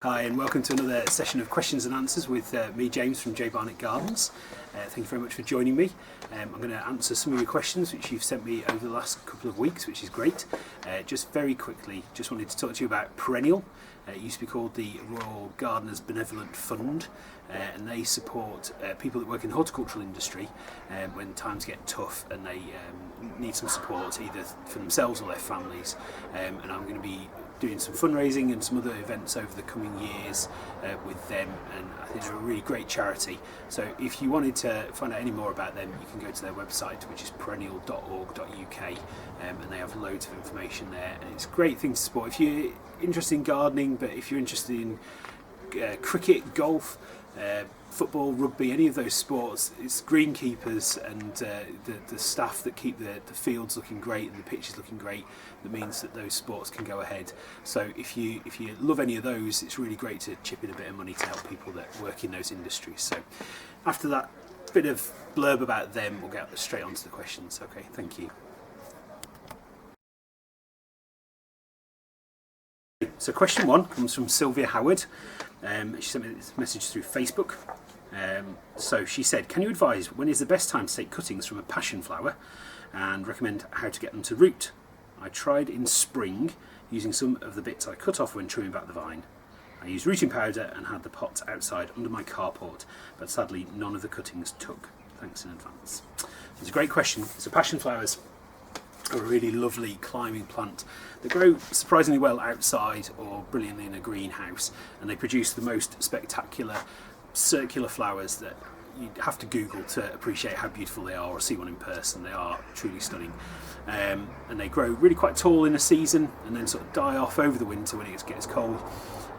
Hi and welcome to another session of questions and answers with me, James from J Barnett Gardens. Thank you very much for joining me. I'm going to answer some of your questions which you've sent me over the last couple of weeks, which is great. Just very quickly, just wanted to talk to you about Perennial. It used to be called the Royal Gardeners Benevolent Fund, and they support people that work in the horticultural industry when times get tough and they need some support either for themselves or their families. And I'm going to be doing some fundraising and some other events over the coming years with them, and I think they're a really great charity. So if you wanted to find out any more about them, you can go to their website, which is perennial.org.uk, and they have loads of information there, and it's a great thing to support if you're interested in gardening, but if you're interested in cricket, golf, football, rugby, any of those sports, it's greenkeepers and the staff that keep the fields looking great and the pitches looking great that means that those sports can go ahead. So if you love any of those, it's really great to chip in a bit of money to help people that work in those industries. So after that bit of blurb about them, we'll get straight on to the questions. Okay, thank you. So question one comes from Sylvia Howard. She sent me this message through Facebook. So she said, can you advise when is the best time to take cuttings from a passion flower and recommend how to get them to root? I tried in spring using some of the bits I cut off when trimming back the vine. I used rooting powder and had the pots outside under my carport, but sadly none of the cuttings took. Thanks in advance. It's a great question. So passion flowers are a really lovely climbing plant. They grow surprisingly well outside or brilliantly in a greenhouse, and they produce the most spectacular circular flowers that you'd have to Google to appreciate how beautiful they are, or see one in person. They are truly stunning, and they grow really quite tall in a season and then sort of die off over the winter when it gets cold,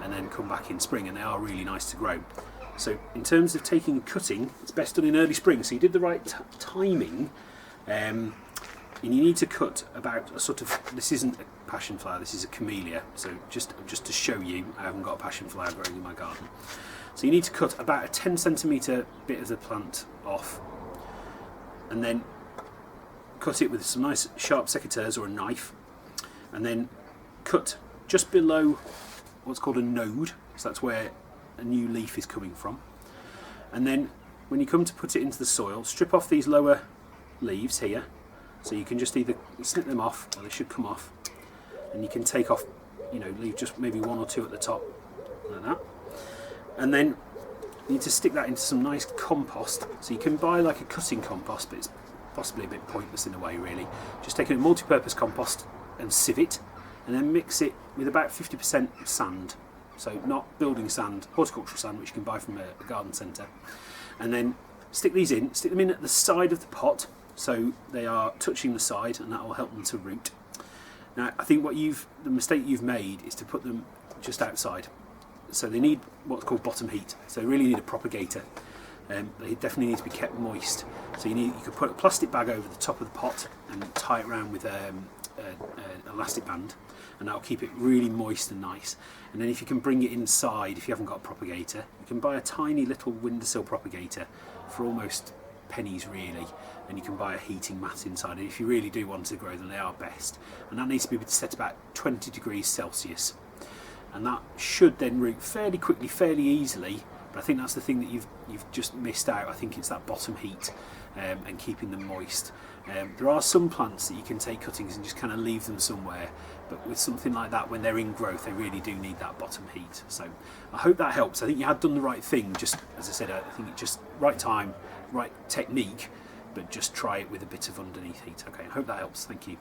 and then come back in spring, and they are really nice to grow. So in terms of taking a cutting, it's best done in early spring, so you did the right timing. And you need to cut about a sort of, this isn't a passion flower, this is a camellia, so just to show you, I haven't got a passion flower growing in my garden. So you need to cut about a 10 centimetre bit of the plant off, and then cut it with some nice sharp secateurs or a knife, and then cut just below what's called a node, so that's where a new leaf is coming from. And then when you come to put it into the soil, strip off these lower leaves here. So you can just either snip them off, or they should come off, and you can take off, leave just maybe one or two at the top, like that. And then you need to stick that into some nice compost. So you can buy like a cutting compost, but it's possibly a bit pointless in a way, really. Just take a multi-purpose compost and sieve it, and then mix it with about 50% sand. So not building sand, horticultural sand, which you can buy from a garden centre. And then stick them in at the side of the pot, so they are touching the side, and that will help them to root. Now, I think the mistake you've made is to put them just outside. So they need what's called bottom heat. So they really need a propagator. They definitely need to be kept moist. So you could put a plastic bag over the top of the pot and tie it around with an elastic band, and that'll keep it really moist and nice. And then if you can bring it inside, if you haven't got a propagator, you can buy a tiny little windowsill propagator for almost pennies really, and you can buy a heating mat inside it if you really do want to grow them. They are best, and that needs to be set about 20 degrees Celsius, and that should then root fairly quickly, fairly easily. But I think that's the thing that you've just missed out. I think it's that bottom heat and keeping them moist. There are some plants that you can take cuttings and just kind of leave them somewhere, but with something like that, when they're in growth, they really do need that bottom heat. So I hope that helps. I think you had done the right thing, just as I said, I think it's just right time, right technique, but just try it with a bit of underneath heat. Okay, I hope that helps. Thank you.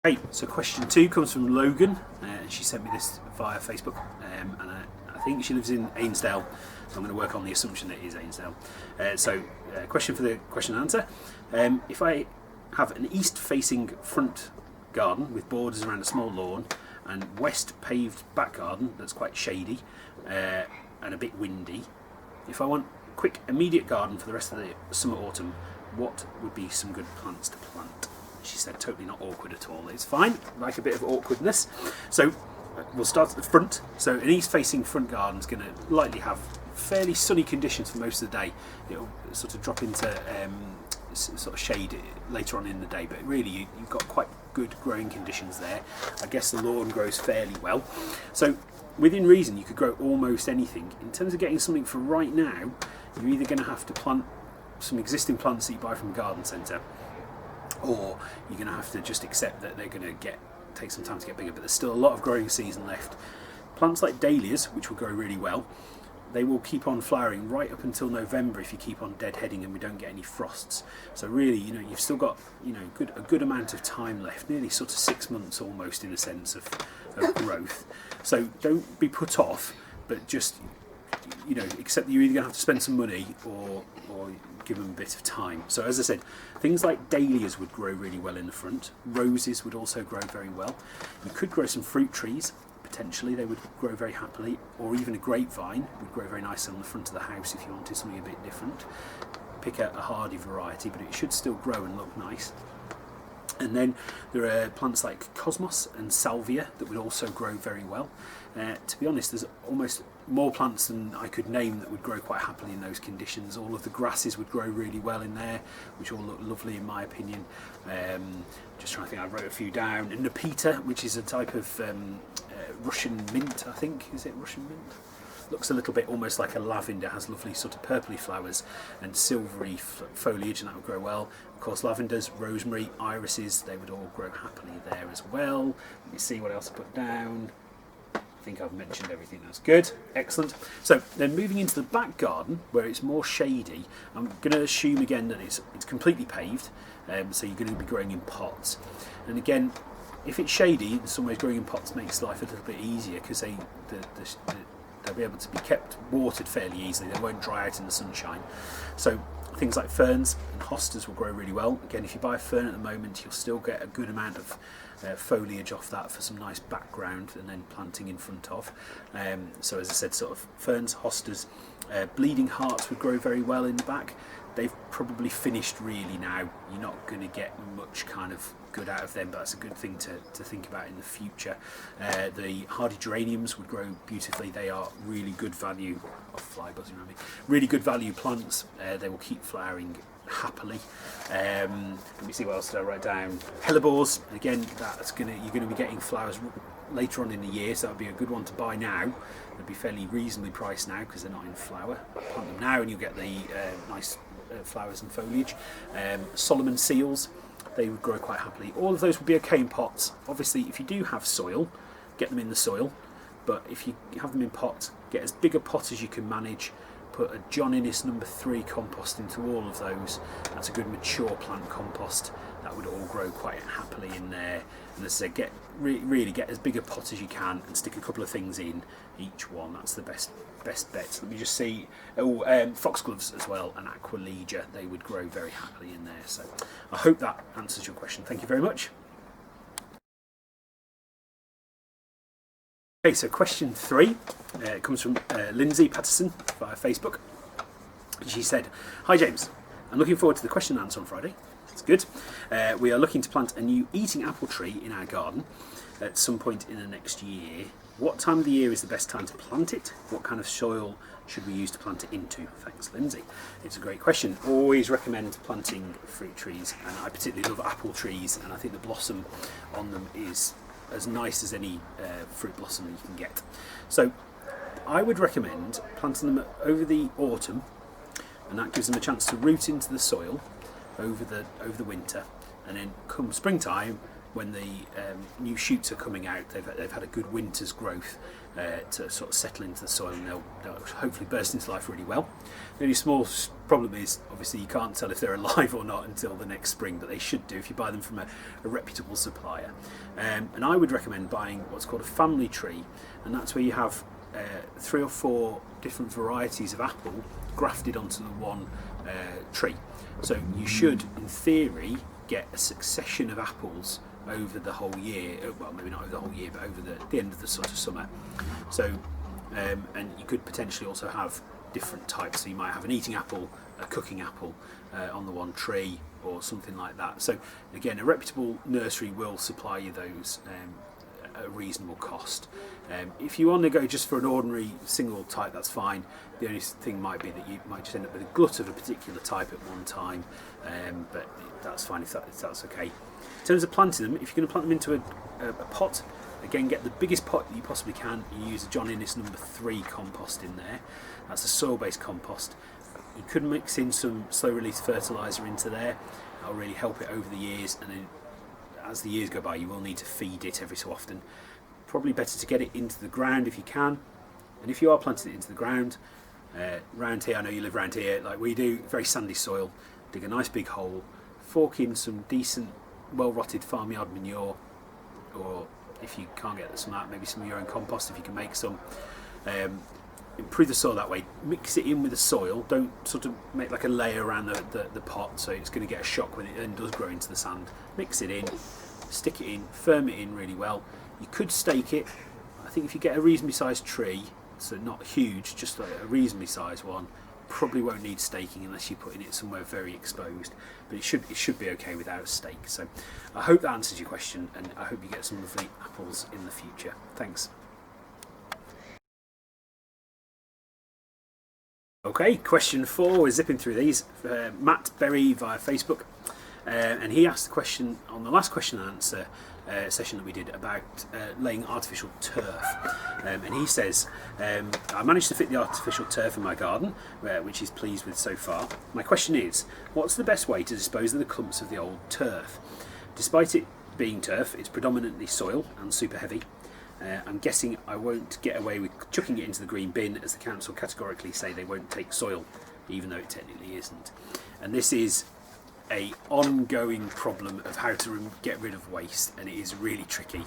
Okay, so question 2 comes from Logan, and she sent me this via Facebook, and I think she lives in Ainsdale, so I'm going to work on the assumption that it is Ainsdale. Question for the question and answer. If I have an east-facing front garden with borders around a small lawn and west paved back garden that's quite shady and a bit windy, if I want a quick immediate garden for the rest of the summer autumn, what would be some good plants to plant? She said totally not awkward at all. It's fine, like a bit of awkwardness. So we'll start at the front. So an east-facing front garden is going to likely have fairly sunny conditions for most of the day. It'll sort of drop into sort of shade later on in the day, but really you've got quite good growing conditions there. I guess the lawn grows fairly well. So within reason, you could grow almost anything. In terms of getting something for right now, you're either going to have to plant some existing plants that you buy from a garden centre, or you're going to have to just accept that they're going to take some time to get bigger, but there's still a lot of growing season left. Plants like dahlias, which will grow really well, they will keep on flowering right up until November if you keep on deadheading and we don't get any frosts. So really, you've still got a good amount of time left, nearly sort of 6 months almost in a sense of growth. So don't be put off, but just accept that you're either going to have to spend some money or give them a bit of time. So as I said, things like dahlias would grow really well in the front. Roses would also grow very well. You could grow some fruit trees. Potentially they would grow very happily, or even a grapevine would grow very nicely on the front of the house if you wanted something a bit different. Pick a hardy variety, but it should still grow and look nice. And then there are plants like cosmos and salvia that would also grow very well. To be honest, there's almost more plants than I could name that would grow quite happily in those conditions. All of the grasses would grow really well in there, which all look lovely in my opinion. Just trying to think, I wrote a few down. And Nepeta, which is a type of Russian mint, I think. Is it Russian mint? Looks a little bit almost like a lavender, has lovely sort of purpley flowers and silvery foliage, and that would grow well. Of course, lavenders, rosemary, irises, they would all grow happily there as well. Let me see what else I put down. I think I've mentioned everything. That's good. Excellent. So then moving into the back garden where it's more shady, I'm going to assume again that it's completely paved, so you're going to be growing in pots. And again, if it's shady, in some ways growing in pots makes life a little bit easier because they'll be able to be kept watered fairly easily. They won't dry out in the sunshine. So things like ferns and hostas will grow really well. Again, if you buy a fern at the moment, you'll still get a good amount of foliage off that for some nice background and then planting in front of. So as I said, sort of ferns, hostas, bleeding hearts would grow very well in the back. They've probably finished really now. You're not going to get much kind of good out of them, but that's a good thing to think about in the future. The hardy geraniums would grow beautifully. They are really good value, fly buzzing around me, really good value plants. They will keep flowering happily. Let me see what else did I write down. Hellebores, again, you're going to be getting flowers later on in the year, so that would be a good one to buy now. They'll be fairly reasonably priced now because they're not in flower. Plant them now and you'll get the nice flowers and foliage. Solomon seals, they would grow quite happily. All of those would be okay in pots. Obviously, if you do have soil, get them in the soil, but if you have them in pots, get as big a pot as you can manage. Put a John Innes number 3 compost into all of those. That's a good mature plant compost. That would all grow quite happily in there. And as I said, really get as big a pot as you can and stick a couple of things in each one. That's the best bet. Let me just see. Foxgloves as well and Aquilegia, they would grow very happily in there. So I hope that answers your question. Thank you very much. Okay, so question 3 comes from Lindsay Patterson via Facebook. She said, "Hi James, I'm looking forward to the question and answer on Friday. That's good. We are looking to plant a new eating apple tree in our garden at some point in the next year. What time of the year is the best time to plant it? What kind of soil should we use to plant it into?" Thanks, Lindsay. It's a great question. Always recommend planting fruit trees, and I particularly love apple trees, and I think the blossom on them is as nice as any fruit blossom that you can get. So I would recommend planting them over the autumn, and that gives them a chance to root into the soil over the winter, and then come springtime when the new shoots are coming out, they've had a good winter's growth to sort of settle into the soil, and they'll hopefully burst into life really well. The only small problem is obviously you can't tell if they're alive or not until the next spring, but they should do if you buy them from a reputable supplier. And I would recommend buying what's called a family tree, and that's where you have 3 or 4 different varieties of apple grafted onto the one tree. So you should, in theory, get a succession of apples over the whole year. Well, maybe not over the whole year, but over the end of the sort of summer. So, and you could potentially also have different types. So you might have an eating apple, a cooking apple on the one tree, or something like that. So again, a reputable nursery will supply you those at a reasonable cost. If you want to go just for an ordinary single type, that's fine. The only thing might be that you might just end up with a glut of a particular type at one time, but that's fine if that's okay. In terms of planting them, if you're going to plant them into a pot, again, get the biggest pot that you possibly can. You use a John Innes number 3 compost in there. That's a soil-based compost. You could mix in some slow-release fertiliser into there. That'll really help it over the years, and then as the years go by, you will need to feed it every so often. Probably better to get it into the ground if you can, and if you are planting it into the ground, round here, I know you live around here like we do, very sandy soil, dig a nice big hole, fork in some decent well-rotted farmyard manure, or if you can't get some of that, maybe some of your own compost if you can make some. Improve the soil that way. Mix it in with the soil. Don't sort of make like a layer around the pot, so it's going to get a shock when it then does grow into the sand. Mix it in, stick it in, firm it in really well. You could stake it. I think if you get a reasonably sized tree, so not huge, just like a reasonably sized one, probably won't need staking unless you're putting it somewhere very exposed, but it should be okay without a stake. So I hope that answers your question, and I hope you get some lovely apples in the future. Thanks. Okay, question 4, we're zipping through these. Matt Berry via Facebook, and he asked the question on the last question and answer session that we did about laying artificial turf, and he says, I managed to fit the artificial turf in my garden, which he's pleased with so far. My question is, what's the best way to dispose of the clumps of the old turf? Despite it being turf, it's predominantly soil and super heavy. I'm guessing I won't get away with chucking it into the green bin, as the council categorically say they won't take soil, even though it technically isn't. And this is a ongoing problem of how to get rid of waste, and it is really tricky.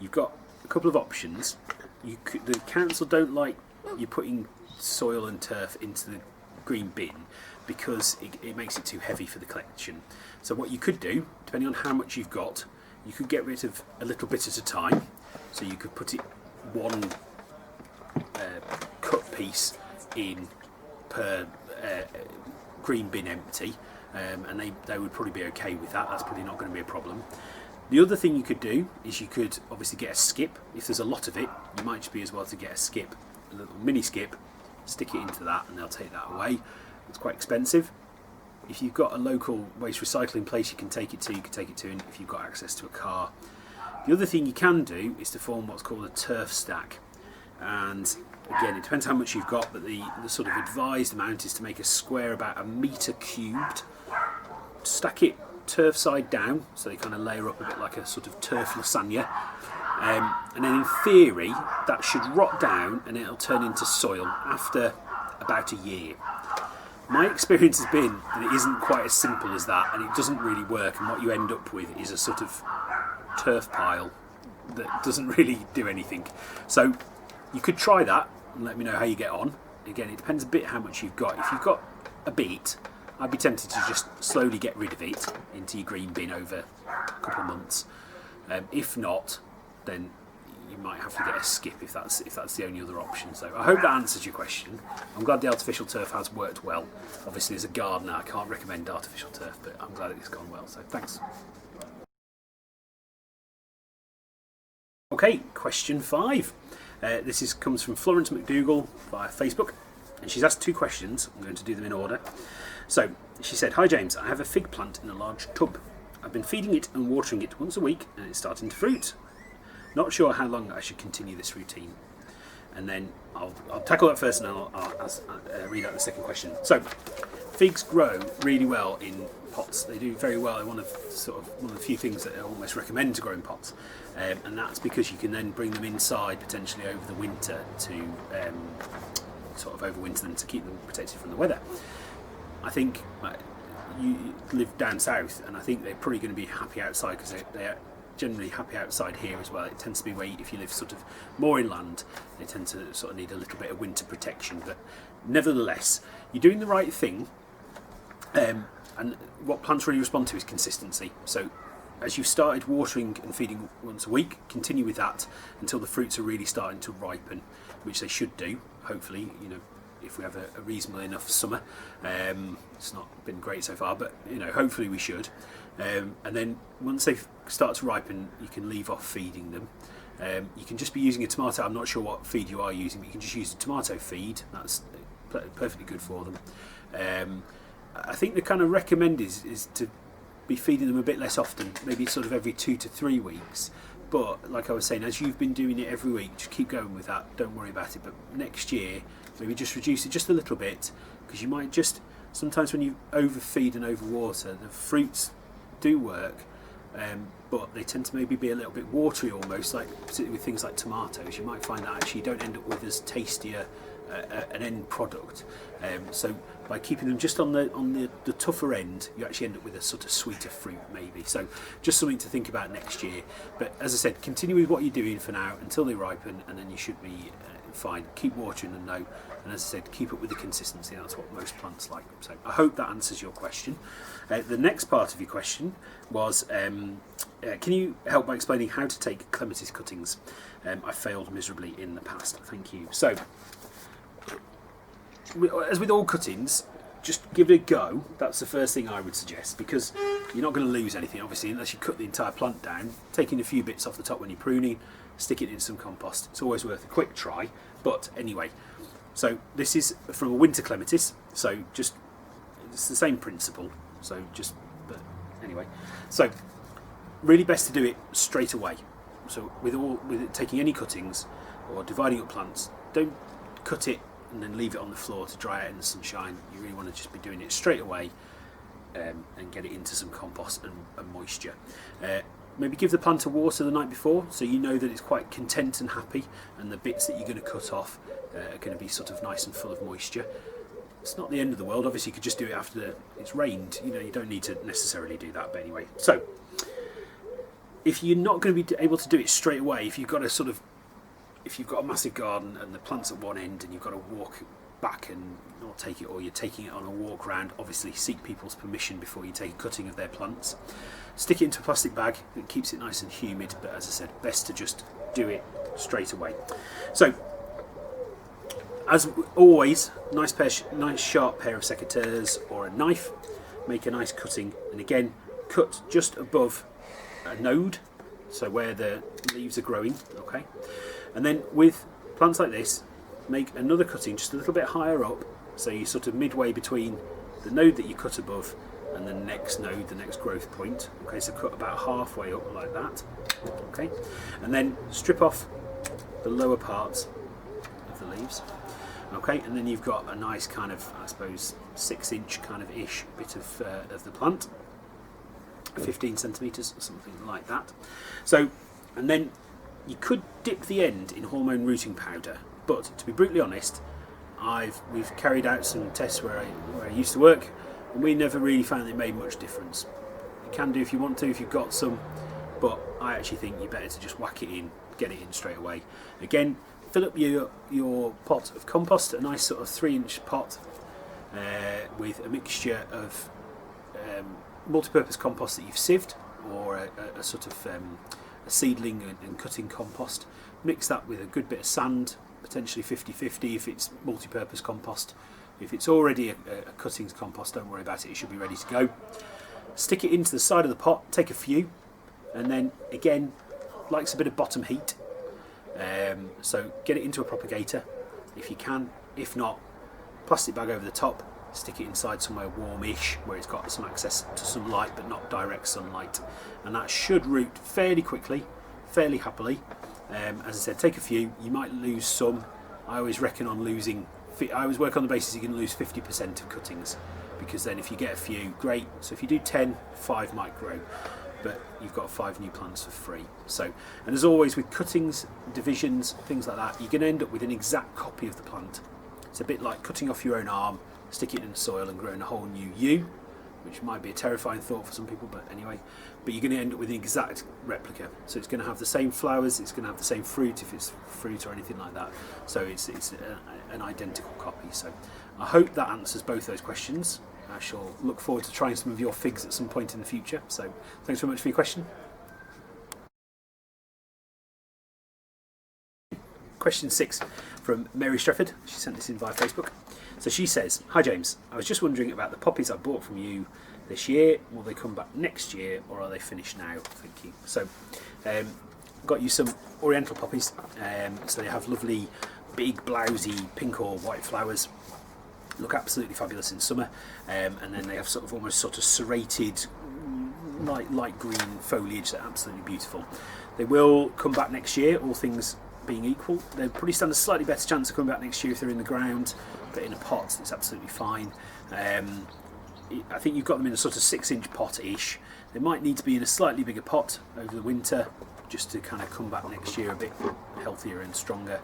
You've got a couple of options. The council don't like you putting soil and turf into the green bin because it makes it too heavy for the collection. So what you could do, depending on how much you've got, you could get rid of a little bit at a time. So you could put it one cut piece in per green bin empty, and they would probably be okay with that. That's probably not going to be a problem. The other thing you could do is you could obviously get a skip. If there's a lot of it, you might just be as well to get a skip, a little mini skip, stick it into that, and they'll take that away. It's quite expensive. If you've got a local waste recycling place you can take it to, and if you've got access to a car. The other thing you can do is to form what's called a turf stack, and again it depends how much you've got, but the sort of advised amount is to make a square about 1 metre cubed, stack it turf side down so they kind of layer up a bit like a sort of turf lasagna, and then in theory that should rot down and it'll turn into soil after about a year. My experience has been that it isn't quite as simple as that, and it doesn't really work, and what you end up with is a sort of turf pile that doesn't really do anything. So you could try that and let me know how you get on. Again, it depends a bit how much you've got. If you've got a bit, I'd be tempted to just slowly get rid of it into your green bin over a couple of months. If not, then you might have to get a skip if that's the only other option. So I hope that answers your question. I'm glad the artificial turf has worked well. Obviously as a gardener I can't recommend artificial turf, but I'm glad it's gone well, so thanks. Okay, question 5. This comes from Florence McDougall via Facebook, and she's asked 2 questions. I'm going to do them in order. So she said, "Hi James, I have a fig plant in a large tub. I've been feeding it and watering it once a week, and it's starting to fruit. Not sure how long I should continue this routine." And then I'll tackle that first, and I'll read out the second question. So figs grow really well in pots. They do very well. They're one of the few things that I almost recommend to grow in pots, and that's because you can then bring them inside potentially over the winter to sort of overwinter them to keep them protected from the weather. I think you live down south, and I think they're probably going to be happy outside because they're generally happy outside here as well. It tends to be where if you live sort of more inland, they tend to sort of need a little bit of winter protection, but nevertheless you're doing the right thing, and what plants really respond to is consistency. So as you've started watering and feeding once a week, continue with that until the fruits are really starting to ripen, which they should do, hopefully, if we have a reasonable enough summer. It's not been great so far, but hopefully we should. And then once they start to ripen, you can leave off feeding them. You can just be using a tomato. I'm not sure what feed you are using, but you can just use a tomato feed. That's perfectly good for them. I think the kind of recommend is to be feeding them a bit less often, maybe sort of every 2 to 3 weeks. But like I was saying, as you've been doing it every week, just keep going with that. Don't worry about it. But next year, maybe just reduce it just a little bit, because you might just, sometimes when you overfeed and overwater, the fruits do work, but they tend to maybe be a little bit watery almost, like particularly with things like tomatoes. You might find that actually you don't end up with as tastier an end product. So by keeping them just on the tougher end, you actually end up with a sort of sweeter fruit maybe. So just something to think about next year. But as I said, continue with what you're doing for now until they ripen, and then you should be fine. Keep watering them though, and as I said, keep up with the consistency. That's what most plants like. So I hope that answers your question. The next part of your question was, can you help by explaining how to take clematis cuttings? I failed miserably in the past. Thank you. So, as with all cuttings, just give it a go. That's the first thing I would suggest, because you're not going to lose anything, obviously, unless you cut the entire plant down. Taking a few bits off the top when you're pruning, stick it in some compost. It's always worth a quick try. But anyway, so this is from a winter clematis, so just it's the same principle. So but anyway, so really best to do it straight away. So with taking any cuttings or dividing up plants, don't cut it and then leave it on the floor to dry out in the sunshine. You really want to just be doing it straight away, and get it into some compost and moisture. Maybe give the plant a water the night before, so you know that it's quite content and happy, and the bits that you're going to cut off are going to be sort of nice and full of moisture. It's not the end of the world. Obviously, you could just do it after it's rained. You know, you don't need to necessarily do that. But anyway, so if you're not going to be able to do it straight away, if you've got a massive garden and the plant's at one end and you've got to walk back and not take it, or you're taking it on a walk round, obviously seek people's permission before you take a cutting of their plants. Stick it into a plastic bag. It keeps it nice and humid, but as I said, best to just do it straight away. So, as always, nice sharp pair of secateurs or a knife. Make a nice cutting, and again, cut just above a node, so where the leaves are growing. Okay, and then with plants like this, make another cutting just a little bit higher up, so you're sort of midway between the node that you cut above and the next node, the next growth point. Okay, so cut about halfway up like that. Okay, and then strip off the lower parts of the leaves. Okay, and then you've got a nice kind of, I suppose, 6-inch kind of ish bit of the plant, 15 centimetres or something like that. So, and then you could dip the end in hormone rooting powder, but to be brutally honest, we've carried out some tests where I used to work, and we never really found it made much difference. You can do if you want to, if you've got some, but I actually think you're better to just whack it in, get it in straight away. Again, fill up your pot of compost, a nice sort of 3-inch pot with a mixture of multi-purpose compost that you've sieved, or a sort of a seedling and cutting compost. Mix that with a good bit of sand, potentially 50-50 if it's multi-purpose compost. If it's already a cuttings compost, don't worry about it, it should be ready to go. Stick it into the side of the pot, take a few, and then again, likes a bit of bottom heat. So get it into a propagator if you can. If not, plastic bag over the top, stick it inside somewhere warmish where it's got some access to some light but not direct sunlight, and that should root fairly quickly, fairly happily. As I said, take a few. You might lose some. I always reckon on losing, I always work on the basis you're going to lose 50% of cuttings, because then if you get a few, great. So if you do 10, 5 might grow, but you've got 5 new plants for free. So, and as always with cuttings, divisions, things like that, you're going to end up with an exact copy of the plant. It's a bit like cutting off your own arm, stick it in the soil and growing a whole new you, which might be a terrifying thought for some people, but anyway. But you're going to end up with an exact replica. So it's going to have the same flowers, it's going to have the same fruit if it's fruit or anything like that. So it's an identical copy. So I hope that answers both those questions. I shall look forward to trying some of your figs at some point in the future. So thanks very much for your question. Question 6 from Mary Strefford. She sent this in via Facebook. So she says, "Hi James, I was just wondering about the poppies I bought from you this year. Will they come back next year, or are they finished now? Thank you." So got you some Oriental poppies. So they have lovely, big, blousy pink or white flowers. Look absolutely fabulous in summer, and then they have almost serrated, light green foliage that are absolutely beautiful. They will come back next year, all things being equal. They probably stand a slightly better chance of coming back next year if they're in the ground, but in a pot, it's absolutely fine. I think you've got them in a 6-inch pot-ish. They might need to be in a slightly bigger pot over the winter, just to kind of come back next year a bit healthier and stronger.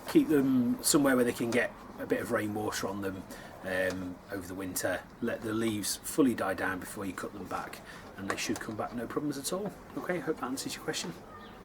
Keep them somewhere where they can get a bit of rainwater on them over the winter. Let the leaves fully die down before you cut them back, and they should come back no problems at all. Okay, hope that answers your question.